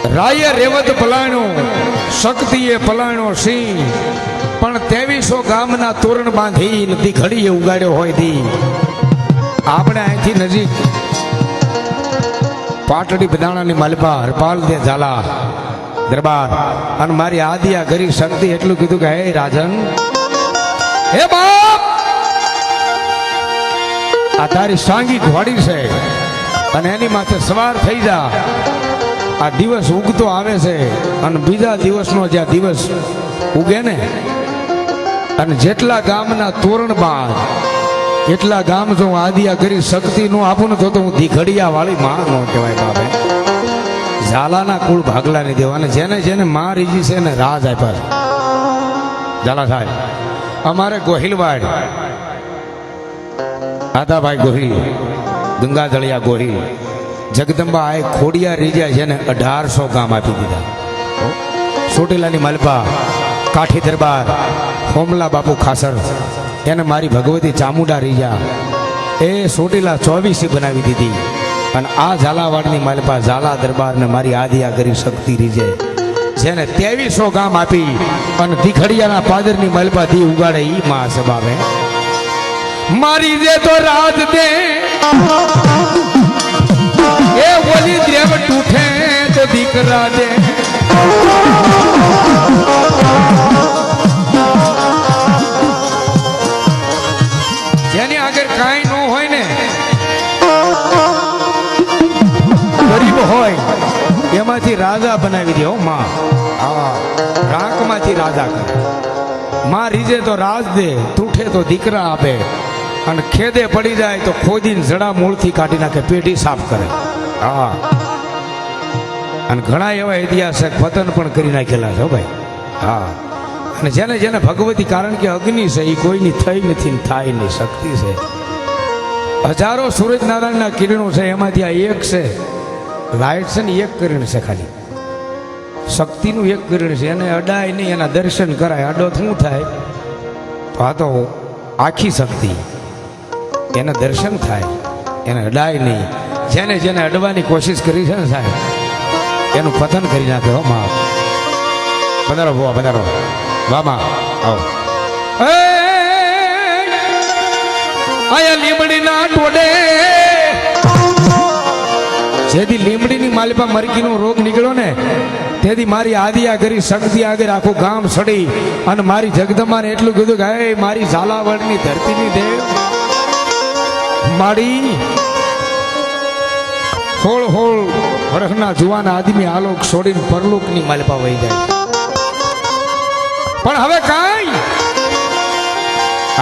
રાયે રેવત પલાણ્યો, શક્તિએ પલાણ્યો સિંહ, પણ 2300 ગામના તોરણ બાંધી નથી ઘડીએ ઉગાડ્યો હોય દી. આપણે અહીંથી નજીક પાટડી બદાણાની માલપા હરપાલ દે ઝાલા દરબાર અને મારી આદિયા ગરી શક્તિ એટલું કીધું કે હે રાજન, હે બાપ, આ તારી સાંગી ઘોડી છે અને એની માથે સવાર થઈ જા. આ દિવસ ઉગતો આવે છે અને બીજા દિવસનો જ્યાં દિવસ ઉગે ને, અને જેટલા ગામના તોરણ બાદ એટલા ગામ જો આદિયા કરી શક્તિ નું આપું ને તો હું દીઘડિયા વાળી માં નો કહેવાય બાપે. ઝાલાના કુળ ભાગલા નહીં દેવા, અને જેને જેને માં રીજી છે ને રાજ આપ્યા છે. ઝાલા સાહેબ અમારે ગોહિલવાડ આદાભાઈ ગોહિલ, ગંગાજળિયા ગોહિલ, જગદંબા આ ખોડિયા રીજા છે ને 1800 ગામ આપી દીધા. ચોટીલાની માલપા કાઠી દરબાર હોમલા બાપુ ખાસર એને મારી ભગવતી ચામુંડા રીજા એ ચોટીલા 24 બનાવી દીધી. અને આ ઝાલાવાડની માલપા ઝાલા દરબારને મારી આદિયા કરી શક્તિ રીજે જેને 2300 ગામ આપી અને દીખડિયાના પાદરની માલપા દી ઉગાડે ઈ માં સબાવે. મારી જે તો રાત દે એ ઓલી દેવ તૂઠે તો દીકરા દે. જેની આગળ કાંઈ ન હોય ને, ગરીબ હોય એમાંથી રાજા બનાવી દે. માં રાંકમાંથી રાજા કરે. માં રીજે તો રાજ દે, તૂઠે તો દીકરા આપે, અને ખેદે પડી જાય તો ખોદીને જડા મૂળથી કાઢી નાખે, પેઢી સાફ કરે. હા, અને ઘણા એવા ઐતિહાસિક પતન પણ કરી નાખેલા છે ભાઈ. હા, અને જેને જેને ભગવતી, કારણ કે અગ્નિ છે એ કોઈની થઈ નથી થાય નહીં, શક્તિ છે. હજારો સૂરજનારાયણના કિરણો છે, એમાંથી આ એક છે લાઈટ છે ને, એક કિરણ છે ખાલી, શક્તિનું એક કિરણ છે. એને અડાય નહીં, એના દર્શન કરાય. અડો શું થાય તો આ તો આખી શક્તિ, એના દર્શન થાય, એને અડાય નહીં. જેને જેને અડવાની કોશિશ કરી છે ને સાહેબ, એનું પતન કરી નાખે. હો માં પધારો, ભુવા પધારો, વામા આવો. આયા લીમડીના ટોડે જેથી લીમડીની માલિપા મરકીનો રોગ નીકળ્યો ને, તેથી મારી આદિયા કરી શક્તિ આગળ આખું ગામ સડી અને મારી જગદંબાને એટલું કીધું કે હે મારી ઝાલાવાડની ધરતીની દેવ, મારી હોળ હોળ વર્ષના જુવાન આદમી આલોક છોડીને પરલોકની માલિપા વહી જાય. પણ હવે કાંઈ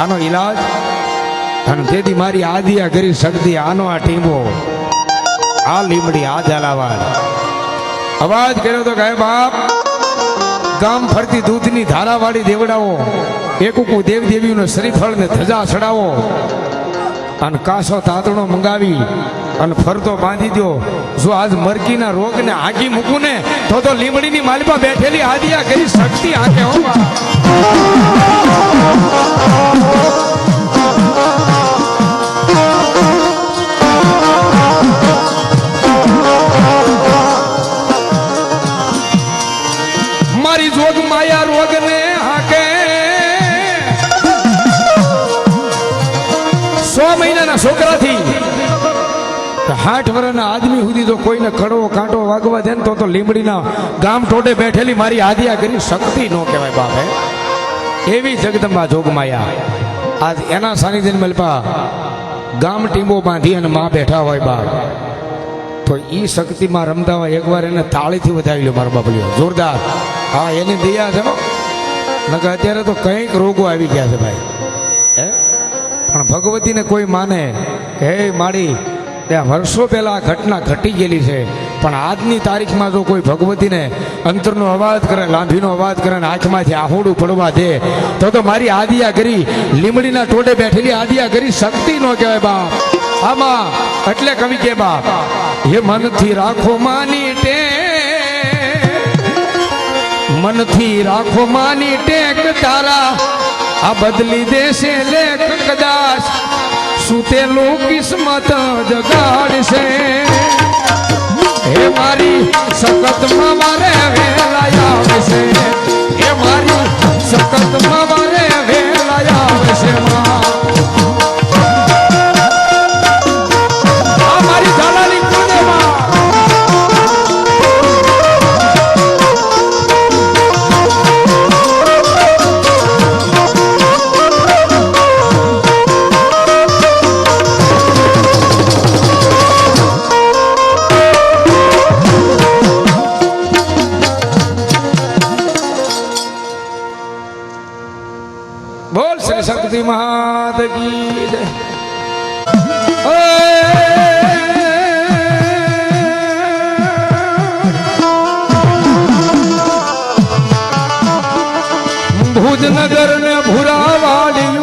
આનો ઈલાજ, અને તેથી મારી આદિયા કરી શક્તિ આનો આ ટીમો, આ લીમડી, આ ઝાલાવાડ અવાજ કર્યો તો કહે બાપ, ગામ ફરતી દૂધની ધારાવાળી દેવડાવો, એકુકુ દેવ દેવીઓને શ્રીફળ ને ધજા ચડાવો, અને કાસો તાતણો મંગાવી અને ફરતો બાંધી દો. જો આજ મરકીના રોગને આગી મૂકું ને તો લીમડીની માલિપા બેઠેલી આદિયા કરી શક્તિ આંકે. હો મારી જોગ માયા રોગને હાકે 100 મહિનાના છોકરાથી 60 વર્ષના આદમી સુધી તો કોઈને કડવો કાંટો વાગવા દે ને તો લીમડીના ગામ ટોડે બેઠેલી મારી આદિયા કરી શક્તિ નો કહેવાય બાપે. એવી જગદંબા જોગમાયા આજ એના સાનિધ્યની મલપા ગામ ટીમો બાંધી અને માં બેઠા હોય બાપ, તો ઈ શક્તિમાં રમતા હોય એકવાર એને તાળીથી વધાવી લો મારો બાપલીઓ, જોરદાર. હા, એની દયા છે. નકર અત્યારે તો કંઈક રોગો આવી ગયા છે ભાઈ. હે, પણ ભગવતીને કોઈ માને હે મારી, ત્યાં વર્ષો પહેલા આ ઘટના ઘટી ગયેલી છે, પણ આજની તારીખમાં જો કોઈ ભગવતીને અંતરનો અવાજ કરે, લાંભીનો અવાજ કરે, આંખમાંથી આહુડું પડવા દે તો મારી આદિયા કરી લીમડીના ટોડે બેઠેલી આદિયા કરી શક્તિ નો કહેવાય બાપ. આમાં એટલે કવિ કે બાપ, હે મનથી રાખો માની ટે, મનથી રાખો માની ટેક તારા, આ બદલી દેશે લેખ કદાચ, સૂતેલું કિસ્મત જગાડશે. હે મારી સખતમાં મારે વેલાયા આવશે હે મારી સખતમાં મારે વેલાયા આવશે આ મારી ઝાલાની કુંડમાં બોલ શ્રી શક્તિ માત કી જય ભુજનગર ને ભૂરા વાળ્યું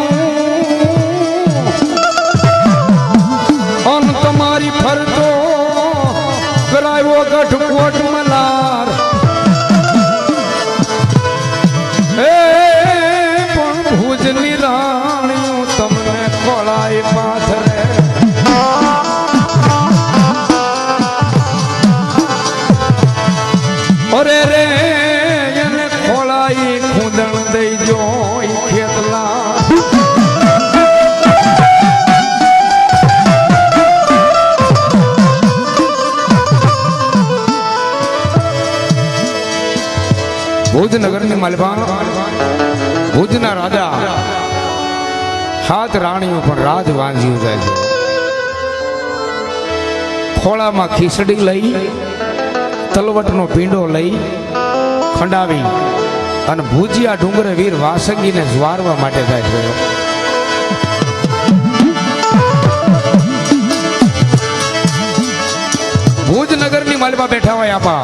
અન તમારી ફરતો કરાયો ગઢકોટ મલાર ભુજની રાણીઓ તમને ખોળાઈ પાથરે અરે રે એને ખોળાઈ ખુદણ દઈ જો ખેતલા ભુજનગરની માલપા ભુજના રાજા હાથ રાણીઓ પણ રાજ વાંજ્યું જાય છે ખોળામાં ખીચડી લઈ તલવટનો પીંડો લઈ ખંડાવી અને ભુજિયા ડુંગરે વીર વાસંગીને જ્વારવા માટે જાય છે ભુજનગરની માલપા બેઠા હોય આપા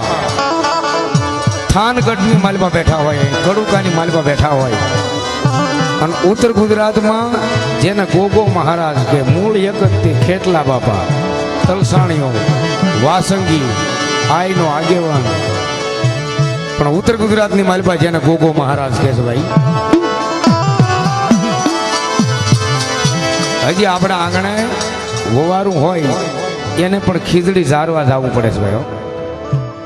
થાનગઢની માલપા બેઠા હોય કડુકાની માલપા બેઠા હોય અને ઉત્તર ગુજરાતમાં જેને ગોગો મહારાજ કે મૂળ એક જ તે ખેટલા બાપા તલસાણીઓ વાસંગી આઈનો આગેવાન પણ ઉત્તર ગુજરાતની માલપા જેને ગોગો મહારાજ કહે છે ભાઈ હજી આપણા આંગણે વવારું હોય એને પણ ખીજડી ઝારવા જવું પડે છે ભાઈ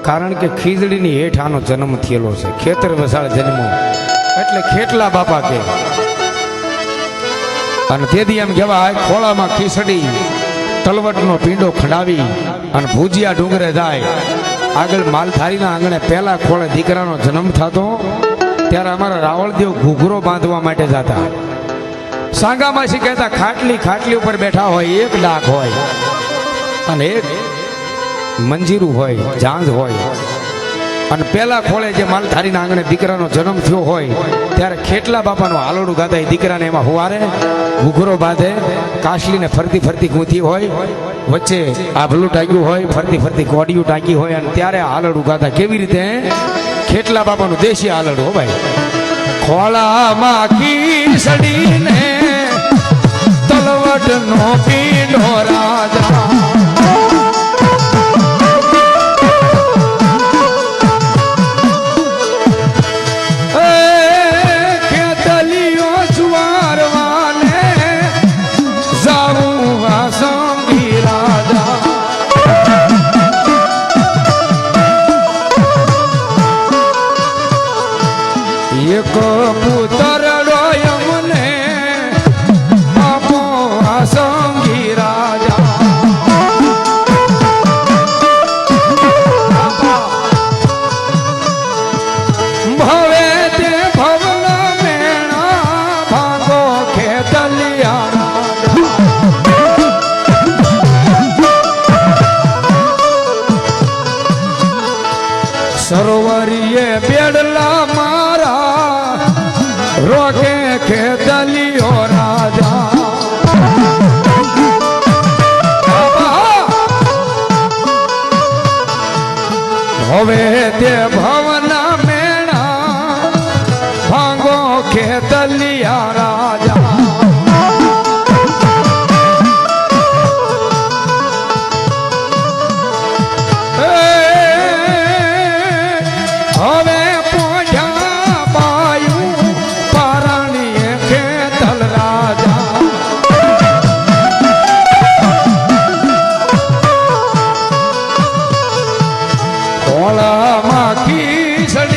કારણ કે ખીજડીની હેઠ આનો જન્મ થયેલો છે ખેતર વસાળ જન્મ એટલે ખેટલા બાપા કે અને તેથી એમ કહેવાય ખોળામાં ખીચડી તલવટનો પીંડો ખંડાવી અને ભુજિયા ડુંગરે જાય આગળ માલધારીના આંગણે પહેલા ખોળે દીકરાનો જન્મ થતો ત્યારે અમારા રાવળદેવ ઘૂઘરો બાંધવા માટે જતા સાંગામાસી કહેતા ખાટલી ઉપર બેઠા હોય એક ડાક હોય અને એક મંજીરું હોય જાંજ હોય અને પેલા ખોળે જે માલધારીના આંગણે દીકરાનો જન્મ થયો હોય ત્યારે ખેટલા બાપાનું હાલોડું ગાતા એ દીકરાને એમાં હુવારે ઘૂઘરો બાંધે કાશલીને ફરતી ફરતી ગૂંથી હોય વચ્ચે આભલું ટાંગ્યું હોય ફરતી ફરતી કોડિયું ટાંકી હોય અને ત્યારે હાલડું ગાતા કેવી રીતે ખેટલા બાપાનું દેશી હાલડું હો ભાઈ ખોળામાં ખીચડીને તલવટનો પીંડો રાજા એક પુત્ર મને આપો આસંગી રાજા ભવે તે ભવના મેણા ભાગો ખેતલિયા સરોવરીએ બેડલા મારા રોકે ખેતલિયો રાજા હવે તે ભવના મેણા ભાંગો ખેતલિયા રાજા હવે પોઢ્યા બાયું પારાણીએ ખેતલ રાજા પીસડી